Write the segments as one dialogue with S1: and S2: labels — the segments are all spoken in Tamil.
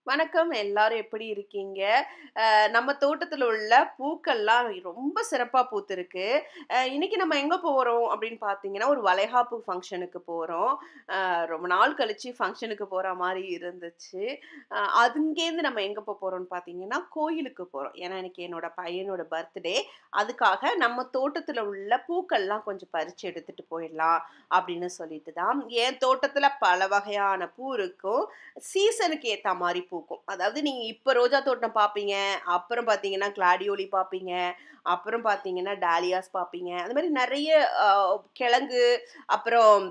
S1: வணக்கம். எல்லாரும் எப்படி இருக்கீங்க? நம்ம தோட்டத்துல உள்ள பூக்கள்லாம் ரொம்ப சிறப்பா பூத்திருக்கு. இன்னைக்கு நம்ம எங்க போறோம் அப்படின்னு பார்த்தீங்கன்னா, ஒரு வளைகாப்பு ஃபங்ஷனுக்கு போறோம். ரொம்ப நாள் கழிச்சு ஃபங்ஷனுக்கு போற மாரி இருந்துச்சு. அங்கேருந்து நம்ம எங்க போறோம்ன்னு பார்த்தீங்கன்னா, கோயிலுக்கு போறோம். ஏன்னா, இன்னைக்கு என்னோட பையனோட பர்த்டே. அதுக்காக நம்ம தோட்டத்துல உள்ள பூக்கள்லாம் கொஞ்சம் பறிச்சு எடுத்துட்டு போயிடலாம் அப்படின்னு சொல்லிட்டு தான். என் தோட்டத்துல பல வகையான பூ இருக்கும். சீசனுக்கு ஏத்தா மாரி பூக்கும். அதாவது நீங்க இப்ப ரோஜா தோட்டம் பார்ப்பீங்க. அப்புறம் பார்த்தீங்கன்னா, கிளாடியோலி பார்ப்பீங்க. அப்புறம் பார்த்தீங்கன்னா, டாலியாஸ் பார்ப்பீங்க. அந்த மாரி நெறைய அ கிழங்கு, அப்புறம்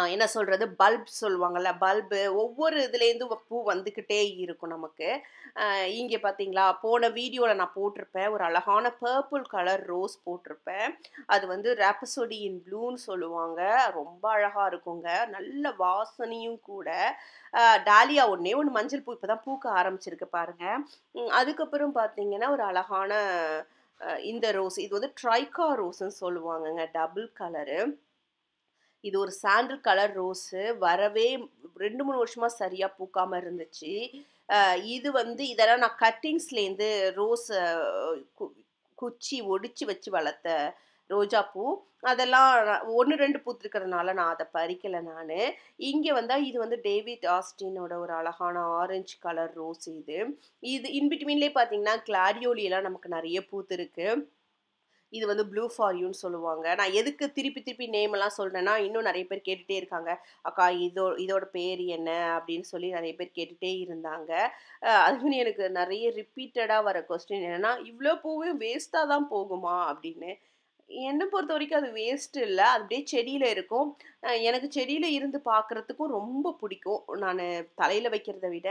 S1: என்ன சொல்றது? பல்ப் சொல்லுவாங்கல்ல. பல்பு ஒவ்வொரு இதுலேருந்து பூ வந்துகிட்டே இருக்கும் நமக்கு. அ இங்க பார்த்தீங்களா, போன வீடியோல நான் போட்டிருப்பேன். ஒரு அழகான பர்பிள் கலர் ரோஸ் போட்டிருப்பேன். அது வந்து ராப்பசோடி இன் ப்ளூன்னு சொல்லுவாங்க. ரொம்ப அழகா இருக்குங்க. நல்ல வாசனையும் கூட. டாலியா ஒண்ணே ஒண்ணு மஞ்சள் பூ இப்ப தான் பூக்க ஆரம்பிச்சிருக்கு பாருங்க. அதுக்கப்புறம் பார்த்தீங்கன்னா, ஒரு அழகான இந்த ரோஸ். இது வந்து ட்ரைகா ரோஸ்ன்னு சொல்லுவாங்கங்க. Double colour. இது ஒரு சாண்டில் கலர் ரோஸு. வரவே 2, 3 வருஷமா சரியா பூக்காம இருந்துச்சு. அ இது வந்து இதெல்லாம் நான் கட்டிங்ஸ்லேருந்து ரோஸ கு குச்சி ஒடிச்சு வச்சு வளர்த்த ரோஜா பூ. அதெல்லாம் 1, 2 பூத்திருக்கிறதுனால நான் அத பறிக்கல நானு. இங்க வந்தா இது வந்து டேவிட் ஆஸ்டினோட ஒரு அழகான ஆரஞ்சு கலர் ரோஸ் இது. இது இன் பிட்வீன்லயே பார்த்தீங்கன்னா, கிளாடியோலிலாம் நமக்கு நெறைய பூத்திருக்கு. இது வந்து ப்ளூ ஃபார் யூன்னு சொல்லுவாங்க. நான் எதுக்கு திருப்பி திருப்பி நேம் எல்லாம் சொல்றேன்னா, இன்னும் நெறைய பேர் கேட்டுட்டே இருக்காங்க. "அக்கா இதோட பேரு என்ன?" அப்படின்னு சொல்லி நெறைய பேர் கேட்டுட்டே இருந்தாங்க. அதுமாரி எனக்கு நெறைய ரிப்பீட்டடா வர கொஸ்டின் என்னன்னா, "இவ்ளோ பூவும் வேஸ்ட்டா தான் போகுமா?" அப்படின்னு. என்ன பொறுத்தவரைக்கும் அது வேஸ்ட் இல்ல. அது அப்படியே செடியில இருக்கும். எனக்கு செடியில இருந்து பார்க்கறதுக்கும் ரொம்ப பிடிக்கும். நானு தலையில வைக்கிறத விட,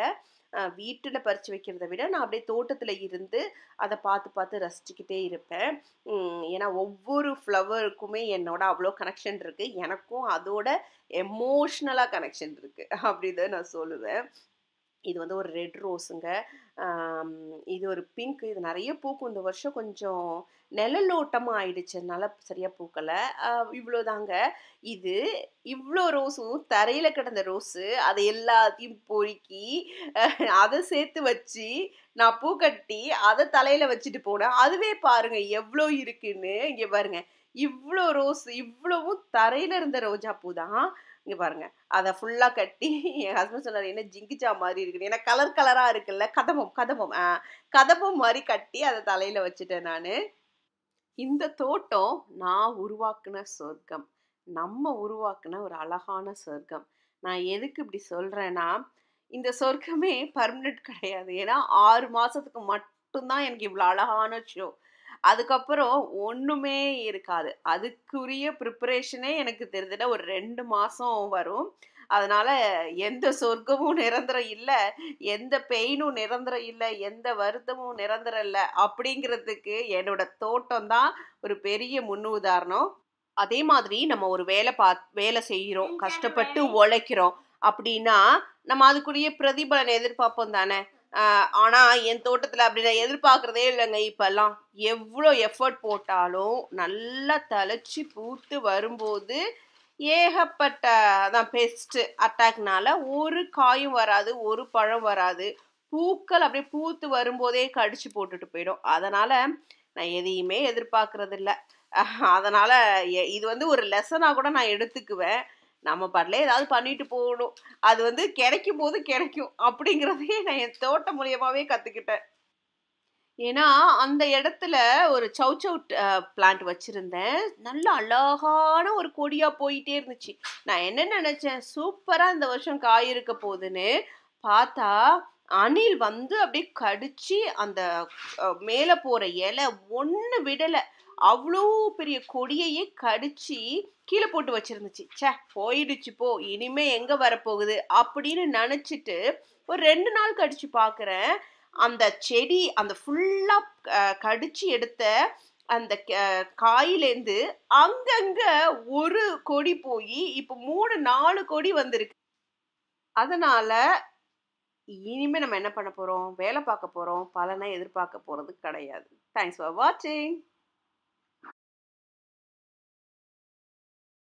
S1: வீட்டுல பறிச்சு வைக்கிறத விட, நான் அப்படியே தோட்டத்துல இருந்து அத பார்த்து பார்த்து ரசிச்சுக்கிட்டே இருப்பேன். ஏன்னா ஒவ்வொரு ஃப்ளவருக்குமே என்னோட அவ்ளோ கனெக்ஷன் இருக்கு. எனக்கும் அதோட எமோஷனலா கனெக்ஷன் இருக்கு. அப்படிதான் நான் சொல்லுவேன். இது வந்து ஒரு ரெட் ரோஸுங்க. ஆம், இது ஒரு பிங்க். இது நெறைய பூக்கும். இந்த வருஷம் கொஞ்சம் நிழலோட்டமா ஆயிடுச்சனால சரியா பூக்கல. அ இவ்வளோதாங்க. இது இவ்ளோ ரோஸும் தரையில கிடந்த ரோஸு, அத எல்லாத்தையும் பொறுக்கி, அத சேர்த்து வச்சு, நான் பூ கட்டி, அத தலையில வச்சுட்டு போனேன். அதுவே பாருங்க எவ்ளோ இருக்குன்னு. இங்க பாருங்க. இவ்ளோ ரோஸ் இவ்வளவும் தரையில இருந்த ரோஜா பூ தான். இங்க பாருங்க. அத ஃபுல்லா கட்டி என் ஹஸ்பண்ட் சொன்னாரு, "என்ன ஜிங்கிச்சா மாரி இருக்குன்னு." ஏன்னா கலர் கலரா இருக்குல்ல. கதம்பம் கதம்பம். கதம்பம் மாரி கட்டி அத தலையில வச்சுட்டேன் நானு. இந்த தோட்டம் நான் உருவாக்குன சொர்க்கம். நம்ம உருவாக்குன ஒரு அழகான சொர்க்கம். நான் எதுக்கு இப்படி சொல்றேன்னா, இந்த சொர்க்கமே பெர்மனன்ட் கிடையாது. ஏன்னா 6 மாசத்துக்கு மட்டும் தான் எனக்கு இவ்ளோ அழகான ஷோ. அதுக்கப்புறம் ஒண்ணுமே இருக்காது. அதுக்குரிய ப்ரிப்பரேஷனே எனக்கு கிட்டத்தட்ட ஒரு 2 மாசம் வரும். அதனால எந்த சொர்க்கமும் நிரந்தரம் இல்ல. எந்த பெயினும் நிரந்தரம் இல்ல. எந்த வருத்தமும் நிரந்தரம் இல்ல. அப்படிங்கிறதுக்கு என்னோட தோட்டம் தான் ஒரு பெரிய முன்னுதாரணம். அதே மாதிரி நம்ம ஒரு வேலை செய்றோம். கஷ்டப்பட்டு உழைக்கிறோம். அப்படின்னா, நம்ம அதுக்குரிய பிரதிபலன் எதிர்பார்ப்போம் தானே! அ ஆனா, என் தோட்டத்தில அப்படி நான் எதிர்பார்க்கிறதே இல்லங்க இப்பல்லாம். எவ்ளோ எஃபோர்ட் போட்டாலும், நல்லா தழச்சு பூத்து வரும்போது, ஏகப்பட்ட அதான் பெஸ்ட் அட்டாக்னால ஒரு காயும் வராது, ஒரு பழம் வராது. பூக்கள் அப்படியே பூத்து வரும்போதே கடிச்சு போட்டுட்டு போயிடும். அதனால, நான் எதையுமே எதிர்பார்க்கிறதில்ல. அதனால இது வந்து ஒரு லெசனா கூட நான் எடுத்துக்குவேன். நம்ம பாட்டுல ஏதாவது பண்ணிட்டு போகணும். அது வந்து கிடைக்கும்போது கிடைக்கும். அப்படிங்கிறதையே நான் என் தோட்டம் மூலியமாவே கத்துக்கிட்டேன். ஏன்னா, அந்த இடத்துல ஒரு சௌசௌ பிளான்ட் வச்சிருந்தேன். நல்ல அழகான ஒரு கொடியா போயிட்டே இருந்துச்சு. நான் என்ன நெனச்சேன், சூப்பரா இந்த வருஷம் காய் இருக்க போதுன்னு, பார்த்தா அணில் வந்து அப்படியே கடிச்சு அந்த மேல போற இலை ஒண்ணு விடல. அவ்ளோ பெரிய கொடியையே கடிச்சு கீழ போட்டு வச்சிருந்துச்சு. ச்சே! போயிடுச்சு போ! இனிமே எங்க வரப்போகுது? அப்படின்னு நெனச்சுட்டு, ஒரு 2 நாள் கழிச்சு பார்க்குறேன். அந்த செடி அந்த ஃபுல்லா கடிச்சு எடுத்த அந்த காயிலேருந்து அங்கங்க ஒரு கொடி போயி, இப்ப 3, 4 கொடி வந்திருக்கு. அதனால இனிமே நம்ம என்ன பண்ண போறோம்? வேல பார்க்க போறோம். பலன எதிர்பார்க்க போறது கிடையாது. தேங்க்ஸ் ஃபார் வாட்சிங்.